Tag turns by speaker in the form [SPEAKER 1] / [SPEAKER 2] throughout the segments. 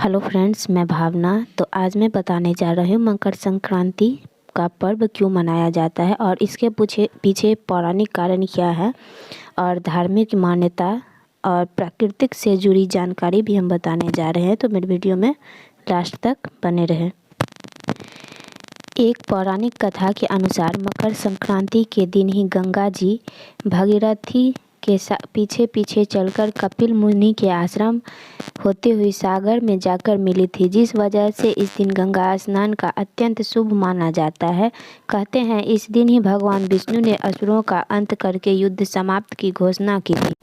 [SPEAKER 1] Hello friends, मैं भावना। तो आज मैं बताने जा रही हूँ मकर संक्रांति का पर्व क्यों मनाया जाता है और इसके पीछे पौराणिक कारण क्या है और धार्मिक मान्यता और प्राकृतिक से जुड़ी जानकारी भी हम बताने जा रहे हैं। तो मेरे वीडियो में लास्ट तक बने रहें। एक पौराणिक कथा के अनुसार मकर संक्रांति के दिन ही गंगा जी भागीरथी के पीछे पीछे चलकर कपिल मुनि के आश्रम होते हुए सागर में जाकर मिली थी, जिस वजह से इस दिन गंगा स्नान का अत्यंत शुभ माना जाता है। कहते हैं इस दिन ही भगवान विष्णु ने असुरों का अंत करके युद्ध समाप्त की घोषणा की थी।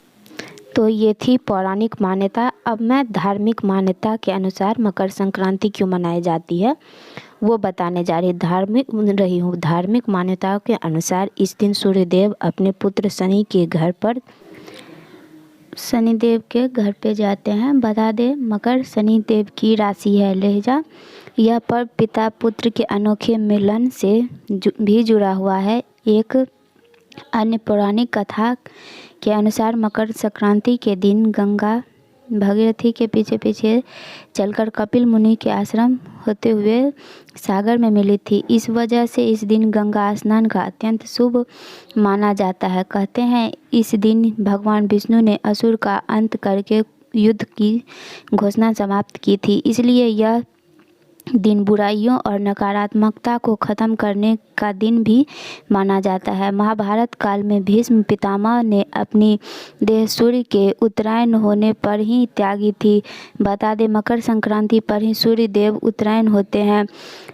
[SPEAKER 1] तो ये थी पौराणिक मान्यता। अब मैं धार्मिक मान्यता के अनुसार मकर संक्रांति क्यों मनाई जाती है वो बताने जा रही हूँ। धार्मिक मान्यताओं के अनुसार इस दिन सूर्यदेव अपने पुत्र शनिदेव के घर पे जाते हैं। बता दें, मकर शनिदेव की राशि है लहजा। यह पर्व पिता पुत्र के अनोखे मिलन से भी जुड़ा हुआ है। एक अन्य पौराणिक कथा के अनुसार मकर संक्रांति के दिन गंगा भागीरथी के पीछे पीछे चलकर कपिल मुनि के आश्रम होते हुए सागर में मिली थी। इस वजह से इस दिन गंगा स्नान का अत्यंत शुभ माना जाता है। कहते हैं इस दिन भगवान विष्णु ने असुर का अंत करके युद्ध की घोषणा समाप्त की थी, इसलिए यह दिन बुराइयों और नकारात्मकता को खत्म करने का दिन भी माना जाता है। महाभारत काल में भीष्म पितामह ने अपनी देह सूर्य के उत्तरायण होने पर ही त्यागी थी। बता दें, मकर संक्रांति पर ही सूर्य देव उत्तरायण होते हैं।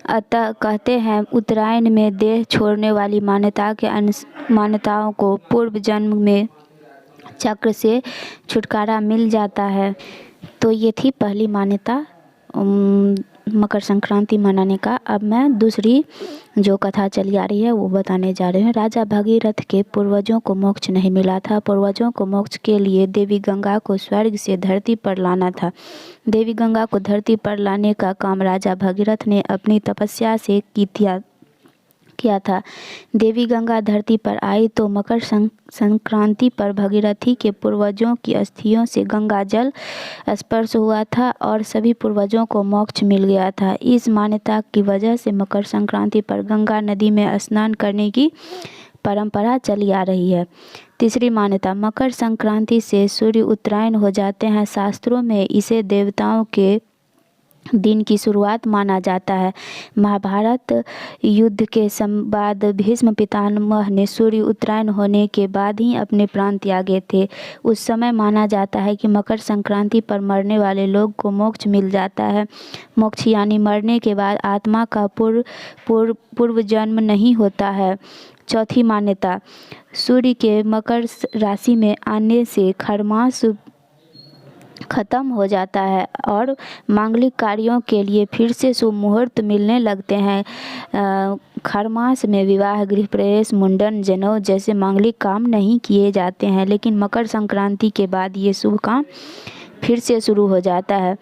[SPEAKER 1] अतः कहते हैं उत्तरायण में देह छोड़ने वाली मान्यताओं को पूर्व जन्म में चक्र से छुटकारा मिल जाता है। तो ये थी पहली मान्यता मकर संक्रांति मनाने का। अब मैं दूसरी जो कथा चली आ रही है वो बताने जा रही हूँ। राजा भगीरथ के पूर्वजों को मोक्ष नहीं मिला था। पूर्वजों को मोक्ष के लिए देवी गंगा को स्वर्ग से धरती पर लाना था। देवी गंगा को धरती पर लाने का काम राजा भगीरथ ने अपनी तपस्या से किया था। देवी गंगा धरती पर आई तो मकर संक्रांति पर भगीरथी के पूर्वजों की अस्थियों से गंगा जल स्पर्श हुआ था और सभी पूर्वजों को मोक्ष मिल गया था। इस मान्यता की वजह से मकर संक्रांति पर गंगा नदी में स्नान करने की परंपरा चली आ रही है। तीसरी मान्यता, मकर संक्रांति से सूर्य उत्तरायण हो जाते हैं। शास्त्रों में इसे देवताओं के दिन की शुरुआत माना जाता है। महाभारत युद्ध के बाद भीष्म पितामह ने सूर्य उत्तरायण होने के बाद ही अपने प्राण त्यागे थे। उस समय माना जाता है कि मकर संक्रांति पर मरने वाले लोग को मोक्ष मिल जाता है। मोक्ष यानी मरने के बाद आत्मा का पूर्व जन्म नहीं होता है। चौथी मान्यता, सूर्य के मकर राशि में आने से खरमास खत्म हो जाता है और मांगलिक कार्यों के लिए फिर से शुभ मुहूर्त मिलने लगते हैं। खरमास में विवाह, गृह प्रवेश, मुंडन, जनेऊ जैसे मांगलिक काम नहीं किए जाते हैं, लेकिन मकर संक्रांति के बाद ये शुभ काम फिर से शुरू हो जाता है।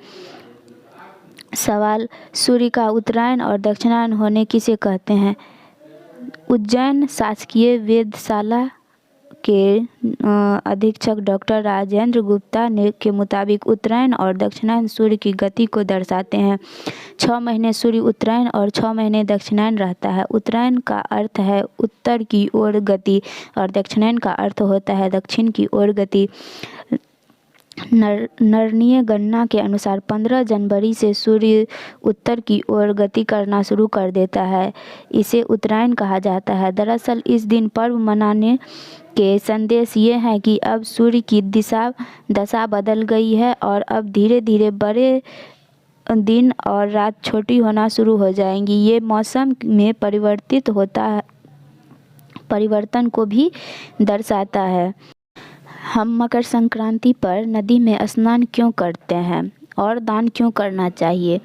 [SPEAKER 1] सवाल, सूर्य का उत्तरायण और दक्षिणायन होने किसे कहते हैं? उज्जैन शासकीय वेधशाला के अधीक्षक डॉक्टर राजेंद्र गुप्ता के मुताबिक उत्तरायण और दक्षिणायन सूर्य की गति को दर्शाते हैं। 6 महीने सूर्य उत्तरायण और 6 महीने दक्षिणायन रहता है। उत्तरायण का अर्थ है उत्तर की ओर गति और दक्षिणायन का अर्थ होता है दक्षिण की ओर गति। नरनीय गणना के अनुसार 15 जनवरी से सूर्य उत्तर की ओर गति करना शुरू कर देता है। इसे उत्तरायण कहा जाता है। दरअसल इस दिन पर्व मनाने के संदेश ये हैं कि अब सूर्य की दशा बदल गई है और अब धीरे धीरे बड़े दिन और रात छोटी होना शुरू हो जाएंगी। ये मौसम में परिवर्तन को भी दर्शाता है। हम मकर संक्रांति पर नदी में स्नान क्यों करते हैं और दान क्यों करना चाहिए?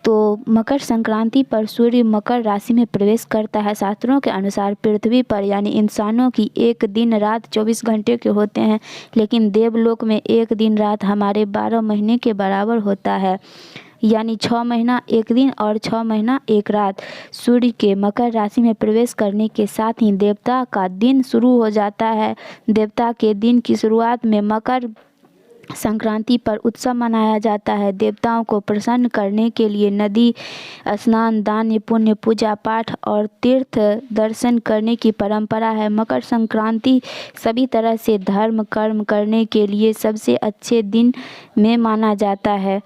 [SPEAKER 1] तो मकर संक्रांति पर सूर्य मकर राशि में प्रवेश करता है। शास्त्रों के अनुसार पृथ्वी पर यानी इंसानों की एक दिन रात 24 घंटे के होते हैं, लेकिन देवलोक में एक दिन रात हमारे 12 महीने के बराबर होता है, यानी 6 महीना एक दिन और 6 महीना एक रात। सूर्य के मकर राशि में प्रवेश करने के साथ ही देवता का दिन शुरू हो जाता है। देवता के दिन की शुरुआत में मकर संक्रांति पर उत्सव मनाया जाता है। देवताओं को प्रसन्न करने के लिए नदी स्नान, दान पुण्य, पूजा पाठ और तीर्थ दर्शन करने की परंपरा है। मकर संक्रांति सभी तरह से धर्म कर्म करने के लिए सबसे अच्छे दिन में माना जाता है।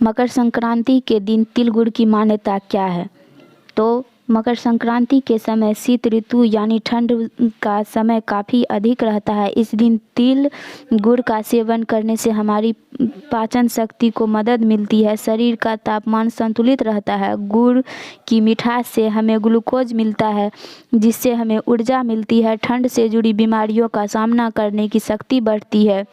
[SPEAKER 1] मकर संक्रांति के दिन तिल गुड़ की मान्यता क्या है? तो मकर संक्रांति के समय शीत ऋतु यानी ठंड का समय काफ़ी अधिक रहता है। इस दिन तिल गुड़ का सेवन करने से हमारी पाचन शक्ति को मदद मिलती है, शरीर का तापमान संतुलित रहता है। गुड़ की मिठास से हमें ग्लूकोज मिलता है, जिससे हमें ऊर्जा मिलती है। ठंड से जुड़ी बीमारियों का सामना करने की शक्ति बढ़ती है।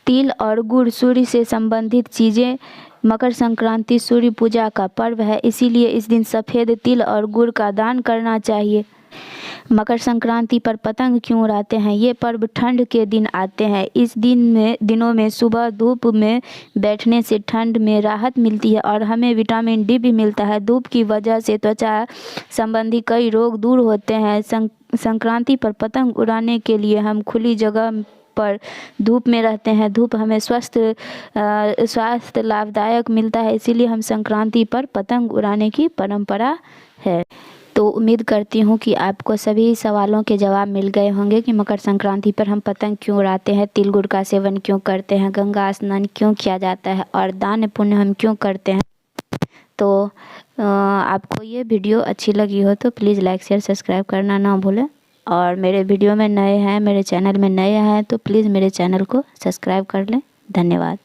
[SPEAKER 1] तिल और गुड़ सूर्य से संबंधित चीज़ें। मकर संक्रांति सूर्य पूजा का पर्व है, इसीलिए इस दिन सफ़ेद तिल और गुड़ का दान करना चाहिए। मकर संक्रांति पर पतंग क्यों उड़ाते हैं? ये पर्व ठंड के दिन आते हैं। इस दिनों में सुबह धूप में बैठने से ठंड में राहत मिलती है और हमें विटामिन डी भी मिलता है। धूप की वजह से त्वचा संबंधी कई रोग दूर होते हैं। संक्रांति पर पतंग उड़ाने के लिए हम खुली जगह पर धूप में रहते हैं। धूप हमें स्वास्थ्य लाभदायक मिलता है, इसीलिए हम संक्रांति पर पतंग उड़ाने की परंपरा है। तो उम्मीद करती हूँ कि आपको सभी सवालों के जवाब मिल गए होंगे कि मकर संक्रांति पर हम पतंग क्यों उड़ाते हैं, तिल गुड़ का सेवन क्यों करते हैं, गंगा स्नान क्यों किया जाता है और दान पुण्य हम क्यों करते हैं। तो आपको ये वीडियो अच्छी लगी हो तो प्लीज़ लाइक शेयर सब्सक्राइब करना ना भूलें। और मेरे वीडियो में नए हैं, मेरे चैनल में नए हैं तो प्लीज़ मेरे चैनल को सब्सक्राइब कर लें। धन्यवाद।